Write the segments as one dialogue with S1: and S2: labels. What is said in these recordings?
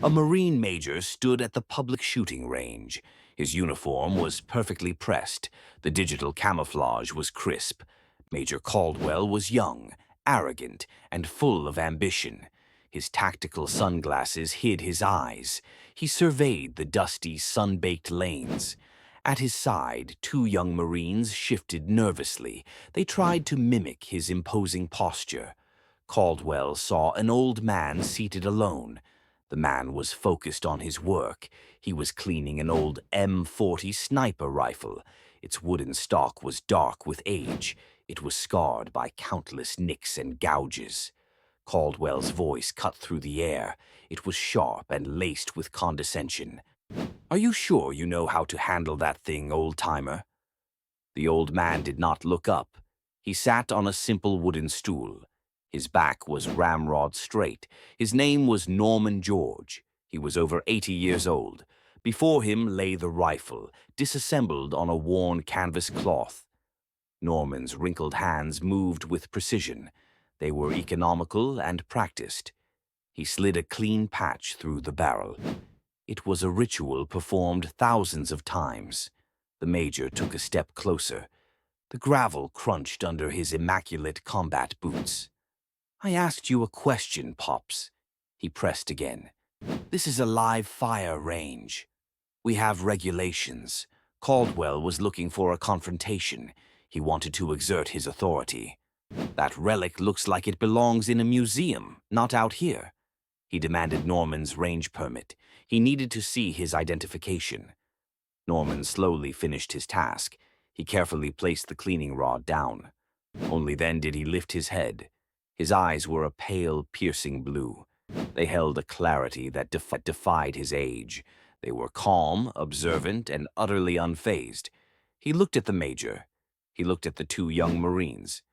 S1: A Marine major stood at the public shooting range. His uniform was perfectly pressed. The digital camouflage was crisp. Major Caldwell was young, arrogant, and full of ambition. His tactical sunglasses hid his eyes. He surveyed the dusty, sun-baked lanes. At his side, two young Marines shifted nervously. They tried to mimic his imposing posture. Caldwell saw an old man seated alone. The man was focused on his work. He was cleaning an old M40 sniper rifle. Its wooden stock was dark with age. It was scarred by countless nicks and gouges. Caldwell's voice cut through the air. It was sharp and laced with condescension. "Are you sure you know how to handle that thing, old-timer?" The old man did not look up. He sat on a simple wooden stool. His back was ramrod straight. His name was Norman George. He was over 80 years old. Before him lay the rifle, disassembled on a worn canvas cloth. Norman's wrinkled hands moved with precision. They were economical and practiced. He slid a clean patch through the barrel. It was a ritual performed thousands of times. The major took a step closer. The gravel crunched under his immaculate combat boots. "I asked you a question, Pops." He pressed again. "This is a live fire range. We have regulations." Caldwell was looking for a confrontation. He wanted to exert his authority. "That relic looks like it belongs in a museum, not out here." He demanded Norman's range permit. He needed to see his identification. Norman slowly finished his task. He carefully placed the cleaning rod down. Only then did he lift his head. His eyes were a pale, piercing blue. They held a clarity that defied his age. They were calm, observant, and utterly unfazed. He looked at the major. He looked at the two young Marines.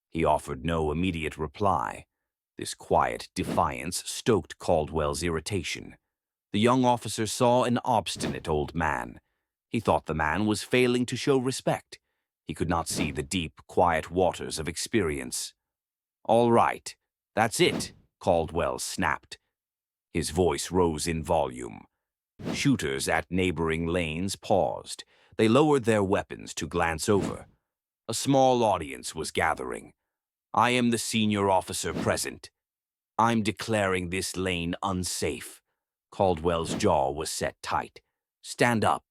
S1: He offered no immediate reply. This quiet defiance stoked Caldwell's irritation. The young officer saw an obstinate old man. He thought the man was failing to show respect. He could not see the deep, quiet waters of experience. "All right, that's it," Caldwell snapped. His voice rose in volume. Shooters at neighboring lanes paused. They lowered their weapons to glance over. A small audience was gathering. "I am the senior officer present. I'm declaring this lane unsafe." Caldwell's jaw was set tight. "Stand up.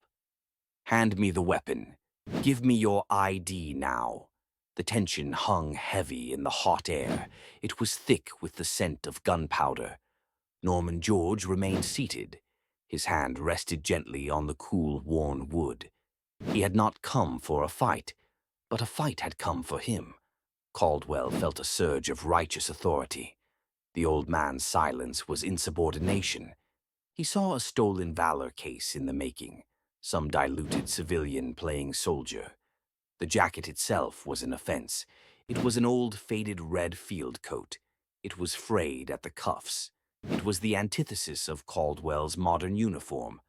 S1: Hand me the weapon. Give me your ID now." The tension hung heavy in the hot air. It was thick with the scent of gunpowder. Norman George remained seated. His hand rested gently on the cool, worn wood. He had not come for a fight, but a fight had come for him. Caldwell felt a surge of righteous authority. The old man's silence was insubordination. He saw a stolen Valor case in the making, some diluted civilian playing soldier. The jacket itself was an offense. It was an old, faded red field coat. It was frayed at the cuffs. It was the antithesis of Caldwell's modern uniform.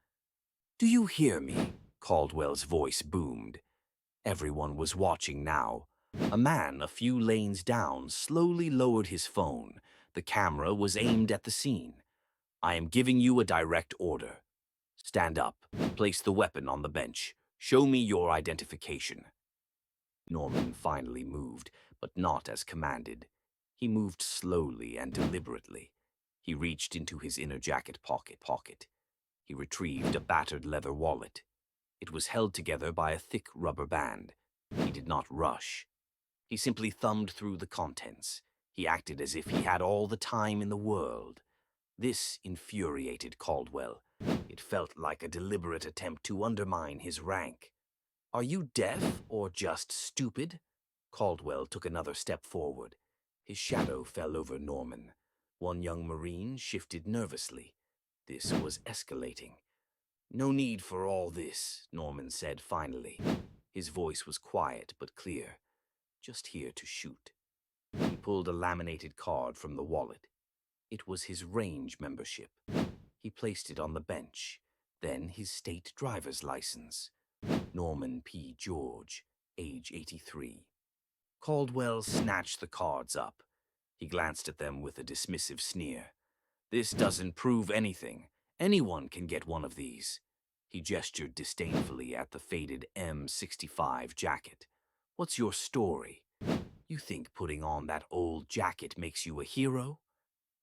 S1: "Do you hear me?" Caldwell's voice boomed. Everyone was watching now. A man a few lanes down slowly lowered his phone. The camera was aimed at the scene. "I am giving you a direct order. Stand up. Place the weapon on the bench. Show me your identification." Norman finally moved, but not as commanded. He moved slowly and deliberately. He reached into his inner jacket pocket. He retrieved a battered leather wallet. It was held together by a thick rubber band. He did not rush. He simply thumbed through the contents. He acted as if he had all the time in the world. This infuriated Caldwell. It felt like a deliberate attempt to undermine his rank. "Are you deaf or just stupid?" Caldwell took another step forward. His shadow fell over Norman. One young Marine shifted nervously. This was escalating. "No need for all this," Norman said finally. His voice was quiet but clear. "Just here to shoot." He pulled a laminated card from the wallet. It was his range membership. He placed it on the bench. Then his state driver's license. Norman P. George, age 83. Caldwell snatched the cards up. He glanced at them with a dismissive sneer. "This doesn't prove anything. Anyone can get one of these. He gestured disdainfully at the faded M65 jacket. What's your story? You think putting on that old jacket makes you a hero?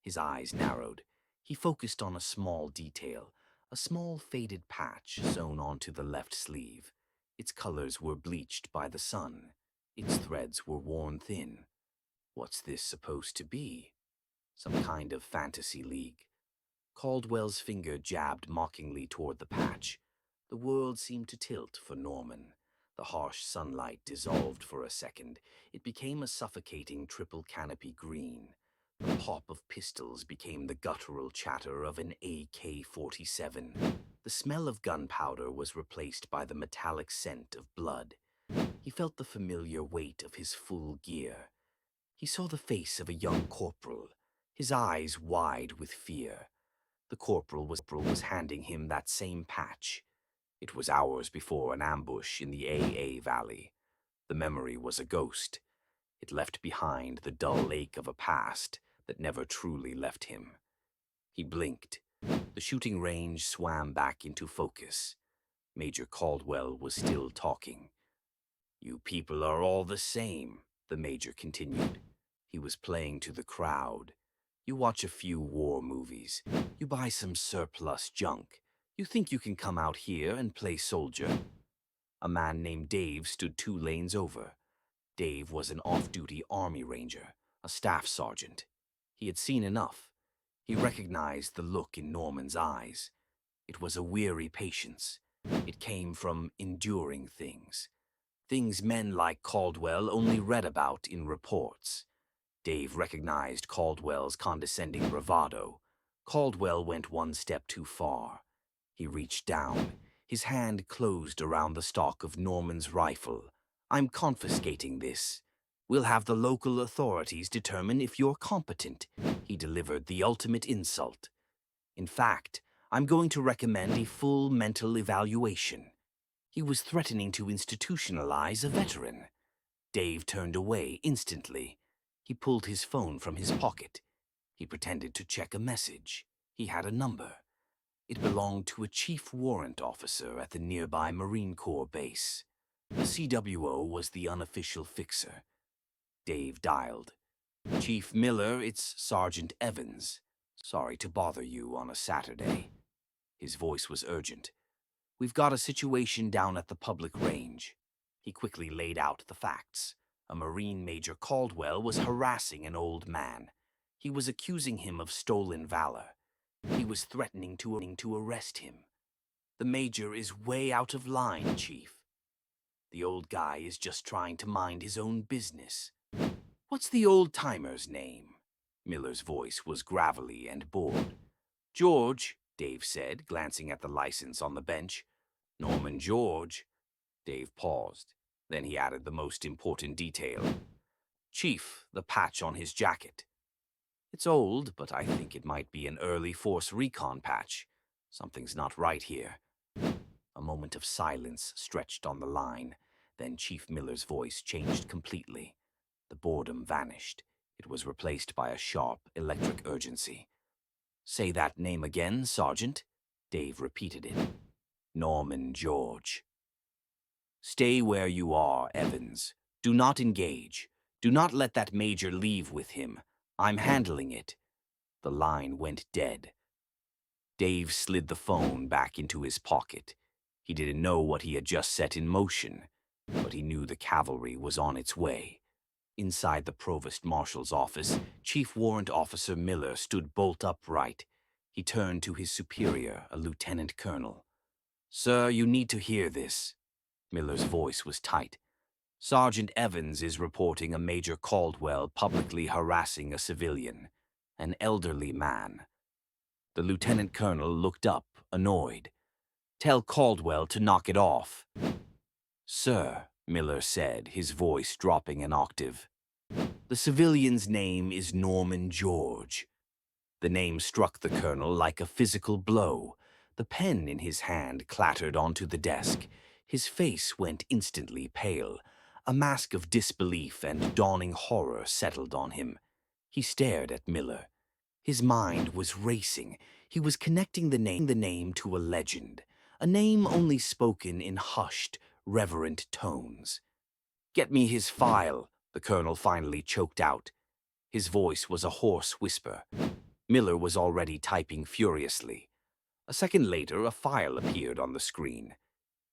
S1: His eyes narrowed. He focused on a small detail, a small faded patch sewn onto the left sleeve. Its colors were bleached by the sun. Its threads were worn thin. What's this supposed to be? Some kind of fantasy league. Caldwell's finger jabbed mockingly toward the patch. The world seemed to tilt for Norman. The harsh sunlight dissolved for a second. It became a suffocating triple canopy green. The pop of pistols became the guttural chatter of an AK-47. The smell of gunpowder was replaced by the metallic scent of blood. He felt the familiar weight of his full gear. He saw the face of a young corporal, his eyes wide with fear. The corporal was handing him that same patch. It was hours before an ambush in the AA Valley. The memory was a ghost. It left behind the dull ache of a past that never truly left him. He blinked. The shooting range swam back into focus. Major Caldwell was still talking. "You people are all the same," the major continued. He was playing to the crowd. "You watch a few war movies. You buy some surplus junk. You think you can come out here and play soldier?" A man named Dave stood 2 lanes over. Dave was an off-duty Army Ranger, a staff sergeant. He had seen enough. He recognized the look in Norman's eyes. It was a weary patience. It came from enduring things. Things men like Caldwell only read about in reports. Dave recognized Caldwell's condescending bravado. Caldwell went 1 step too far. He reached down. His hand closed around the stock of Norman's rifle. "I'm confiscating this. We'll have the local authorities determine if you're competent." He delivered the ultimate insult. "In fact, I'm going to recommend a full mental evaluation." He was threatening to institutionalize a veteran. Dave turned away instantly. He pulled his phone from his pocket. He pretended to check a message. He had a number. It belonged to a chief warrant officer at the nearby Marine Corps base. The CWO was the unofficial fixer. Dave dialed. "Chief Miller, it's Sergeant Evans. Sorry to bother you on a Saturday." His voice was urgent. "We've got a situation down at the public range." He quickly laid out the facts. A Marine Major Caldwell was harassing an old man. He was accusing him of stolen valor. He was threatening to arrest him. "The Major is way out of line, Chief. The old guy is just trying to mind his own business." "What's the old-timer's name?" Miller's voice was gravelly and bored. "George," Dave said, glancing at the license on the bench. "Norman George." Dave paused. Then he added the most important detail. "Chief, the patch on his jacket. It's old, but I think it might be an early force recon patch. Something's not right here." A moment of silence stretched on the line. Then Chief Miller's voice changed completely. The boredom vanished. It was replaced by a sharp, electric urgency. "Say that name again, Sergeant." Dave repeated it. "Norman George." "Stay where you are, Evans. Do not engage. Do not let that major leave with him. I'm handling it." The line went dead. Dave slid the phone back into his pocket. He didn't know what he had just set in motion, but he knew the cavalry was on its way. Inside the Provost Marshall's office, Chief Warrant Officer Miller stood bolt upright. He turned to his superior, a lieutenant colonel. "Sir, you need to hear this." Miller's voice was tight. "Sergeant Evans is reporting a Major Caldwell publicly harassing a civilian, an elderly man." The lieutenant colonel looked up, annoyed. "Tell Caldwell to knock it off." "Sir," Miller said, his voice dropping an octave, "the civilian's name is Norman George." The name struck the colonel like a physical blow. The pen in his hand clattered onto the desk. His face went instantly pale. A mask of disbelief and dawning horror settled on him. He stared at Miller. His mind was racing. He was connecting the name to a legend, a name only spoken in hushed, reverent tones. "Get me his file," the colonel finally choked out. His voice was a hoarse whisper. Miller was already typing furiously. A second later, a file appeared on the screen.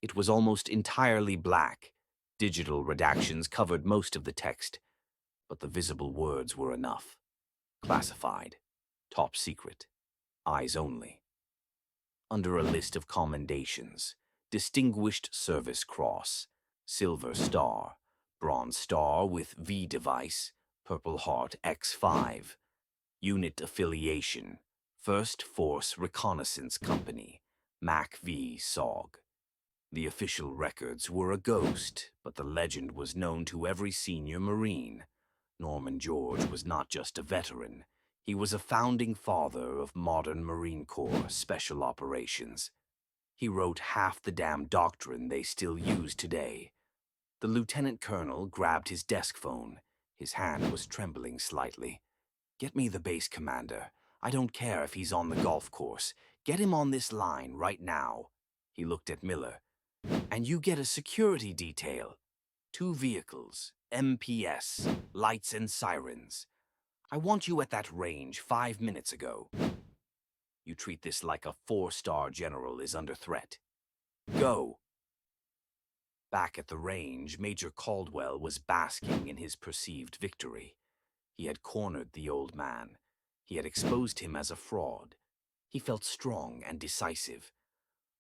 S1: It was almost entirely black. Digital redactions covered most of the text, but the visible words were enough. Classified. Top secret. Eyes only. Under a list of commendations: Distinguished Service Cross, Silver Star, Bronze Star with V device, Purple Heart X5, Unit Affiliation, 1st Force Reconnaissance Company, MAC V SOG. The official records were a ghost, but the legend was known to every senior Marine. Norman George was not just a veteran. He was a founding father of modern Marine Corps special operations. He wrote half the damn doctrine they still use today. The lieutenant colonel grabbed his desk phone. His hand was trembling slightly. "Get me the base commander. I don't care if he's on the golf course. Get him on this line right now." He looked at Miller. "And you get a security detail. 2 vehicles, MPS, lights and sirens. I want you at that range 5 minutes ago. You treat this like a 4-star general is under threat. Go." Back at the range, Major Caldwell was basking in his perceived victory. He had cornered the old man. He had exposed him as a fraud. He felt strong and decisive.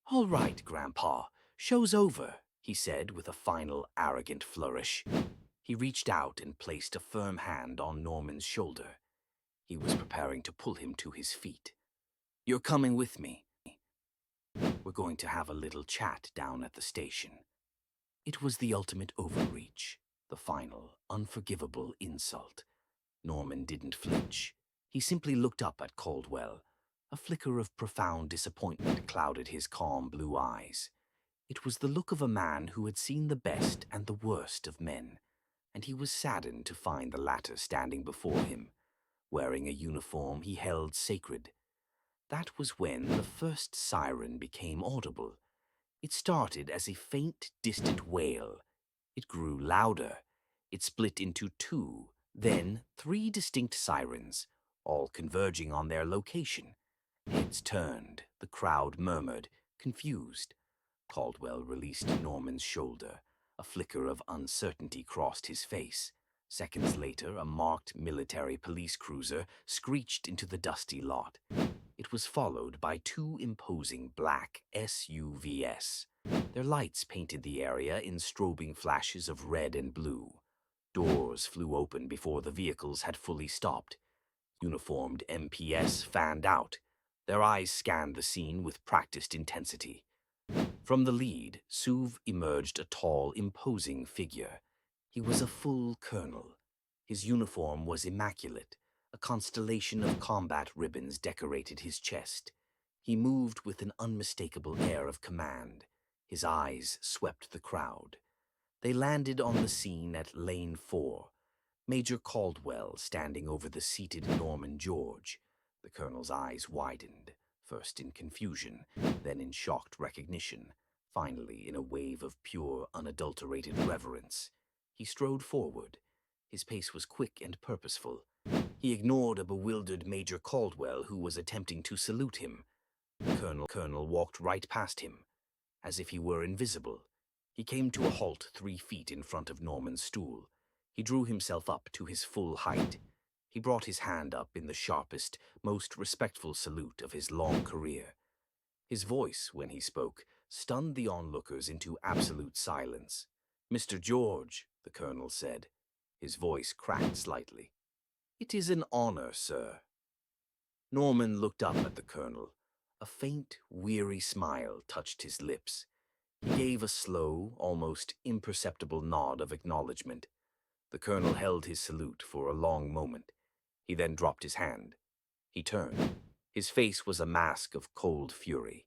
S1: "All right, Grandpa, show's over," he said with a final arrogant flourish. He reached out and placed a firm hand on Norman's shoulder. He was preparing to pull him to his feet. "You're coming with me. We're going to have a little chat down at the station." It was the ultimate overreach, the final, unforgivable insult. Norman didn't flinch. He simply looked up at Caldwell. A flicker of profound disappointment clouded his calm blue eyes. It was the look of a man who had seen the best and the worst of men, and he was saddened to find the latter standing before him, wearing a uniform he held sacred. That was when the first siren became audible. It started as a faint, distant wail. It grew louder. It split into 2, then 3 distinct sirens, all converging on their location. Heads turned. The crowd murmured, confused. Caldwell released Norman's shoulder. A flicker of uncertainty crossed his face. Seconds later, a marked military police cruiser screeched into the dusty lot. It was followed by 2 imposing black SUVs. Their lights painted the area in strobing flashes of red and blue. Doors flew open before the vehicles had fully stopped. Uniformed MPS fanned out. Their eyes scanned the scene with practiced intensity. From the lead, SUV emerged a tall, imposing figure. He was a full colonel. His uniform was immaculate. A constellation of combat ribbons decorated his chest. He moved with an unmistakable air of command. His eyes swept the crowd. They landed on the scene at Lane 4. Major Caldwell standing over the seated Norman George. The colonel's eyes widened, first in confusion, then in shocked recognition, finally in a wave of pure, unadulterated reverence. He strode forward. His pace was quick and purposeful. He ignored a bewildered Major Caldwell who was attempting to salute him. The colonel walked right past him, as if he were invisible. He came to a halt 3 feet in front of Norman's stool. He drew himself up to his full height. He brought his hand up in the sharpest, most respectful salute of his long career. His voice, when he spoke, stunned the onlookers into absolute silence. "Mr. George," the colonel said. His voice cracked slightly. "It is an honor, sir." Norman looked up at the colonel. A faint, weary smile touched his lips. He gave a slow, almost imperceptible nod of acknowledgement. The colonel held his salute for a long moment. He then dropped his hand. He turned. His face was a mask of cold fury.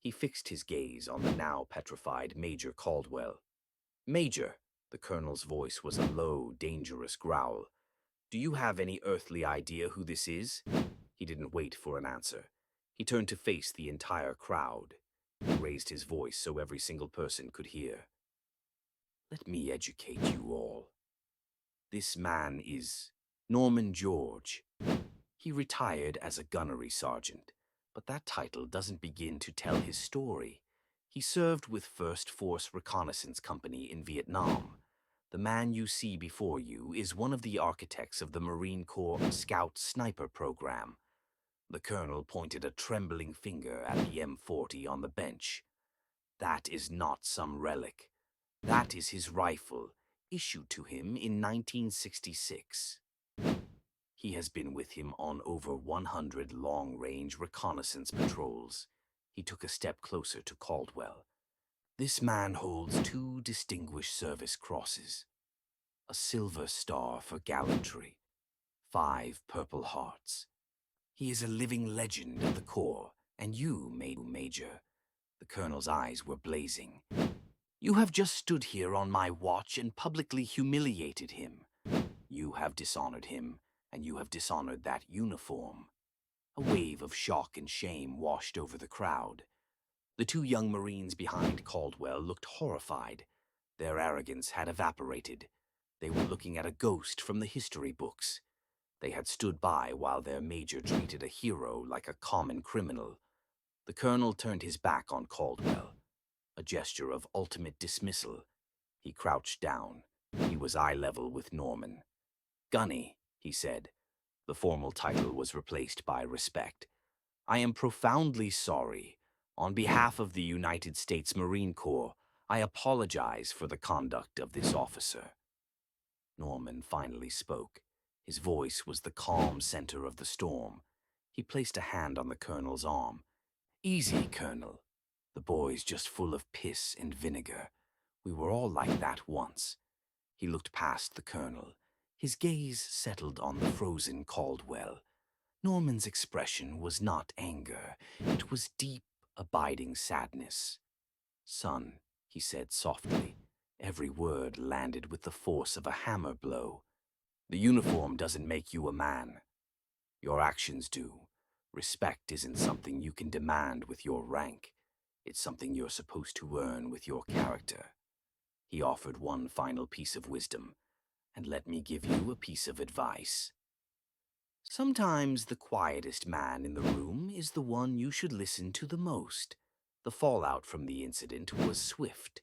S1: He fixed his gaze on the now petrified Major Caldwell. "Major," the colonel's voice was a low, dangerous growl. "Do you have any earthly idea who this is?" He didn't wait for an answer. He turned to face the entire crowd. He raised his voice so every single person could hear. Let me educate you all. This man is Norman George. He retired as a gunnery sergeant, but that title doesn't begin to tell his story. He served with 1st Force Reconnaissance Company in Vietnam. The man you see before you is one of the architects of the Marine Corps Scout Sniper program. The colonel pointed a trembling finger at the M40 on the bench. That is not some relic. That is his rifle, issued to him in 1966. He has been with him on over 100 long-range reconnaissance patrols. He took a step closer to Caldwell. This man holds 2 Distinguished Service Crosses, a Silver Star for gallantry, 5 Purple Hearts. He is a living legend of the Corps, and you, Major. The colonel's eyes were blazing. You have just stood here on my watch and publicly humiliated him. You have dishonored him, and you have dishonored that uniform. A wave of shock and shame washed over the crowd. The 2 young Marines behind Caldwell looked horrified. Their arrogance had evaporated. They were looking at a ghost from the history books. They had stood by while their major treated a hero like a common criminal. The colonel turned his back on Caldwell, a gesture of ultimate dismissal. He crouched down. He was eye level with Norman. Gunny, he said. The formal title was replaced by respect. I am profoundly sorry. On behalf of the United States Marine Corps, I apologize for the conduct of this officer. Norman finally spoke. His voice was the calm center of the storm. He placed a hand on the colonel's arm. Easy, Colonel. The boy's just full of piss and vinegar. We were all like that once. He looked past the colonel. His gaze settled on the frozen Caldwell. Norman's expression was not anger. It was deep, abiding sadness. Son, he said softly. Every word landed with the force of a hammer blow. The uniform doesn't make you a man. Your actions do. Respect isn't something you can demand with your rank. It's something you're supposed to earn with your character. He offered one final piece of wisdom, and let me give you a piece of advice. Sometimes the quietest man in the room is the one you should listen to the most. The fallout from the incident was swift.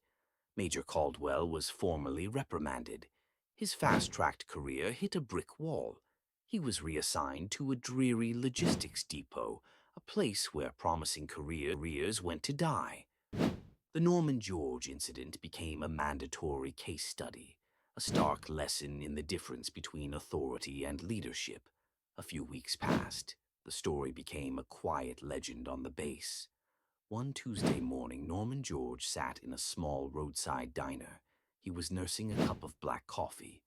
S1: Major Caldwell was formally reprimanded. His fast-tracked career hit a brick wall. He was reassigned to a dreary logistics depot, a place where promising careers went to die. The Norman George incident became a mandatory case study, a stark lesson in the difference between authority and leadership. A few weeks passed. The story became a quiet legend on the base. One Tuesday morning, Norman George sat in a small roadside diner. He was nursing a cup of black coffee.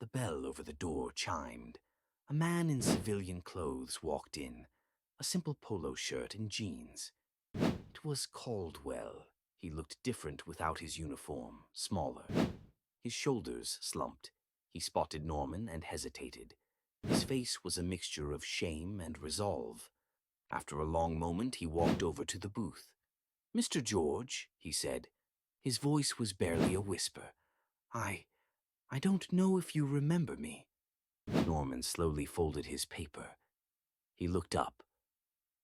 S1: The bell over the door chimed. A man in civilian clothes walked in, a simple polo shirt and jeans. It was Caldwell. He looked different without his uniform, smaller. His shoulders slumped. He spotted Norman and hesitated. His face was a mixture of shame and resolve. After a long moment, he walked over to the booth. "Mr. George," he said. His voice was barely a whisper. I don't know if you remember me." Norman slowly folded his paper. He looked up.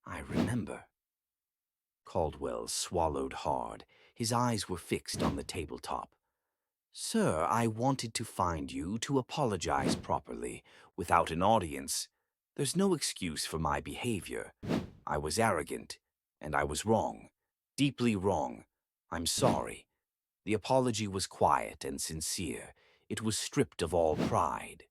S1: "I remember." Caldwell swallowed hard. His eyes were fixed on the tabletop. "Sir, I wanted to find you to apologize properly, without an audience. There's no excuse for my behavior. I was arrogant, and I was wrong. Deeply wrong. I'm sorry." The apology was quiet and sincere. It was stripped of all pride.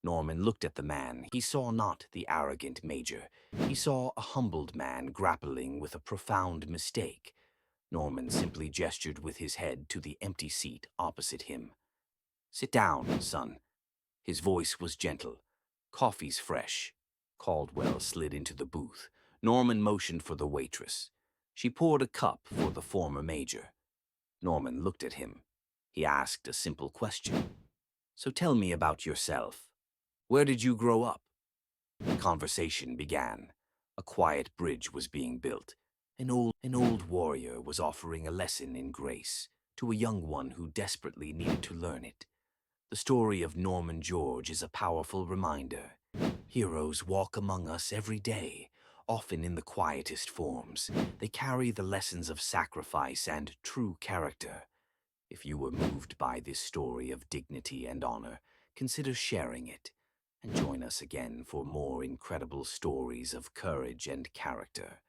S1: Norman looked at the man. He saw not the arrogant major. He saw a humbled man grappling with a profound mistake. Norman simply gestured with his head to the empty seat opposite him. "Sit down, son." His voice was gentle. "Coffee's fresh." Caldwell slid into the booth. Norman motioned for the waitress. She poured a cup for the former major. Norman looked at him. He asked a simple question. "So tell me about yourself. Where did you grow up?" The conversation began. A quiet bridge was being built. An old warrior was offering a lesson in grace to a young one who desperately needed to learn it. The story of Norman George is a powerful reminder. Heroes walk among us every day, often in the quietest forms. They carry the lessons of sacrifice and true character. If you were moved by this story of dignity and honor, consider sharing it, and join us again for more incredible stories of courage and character.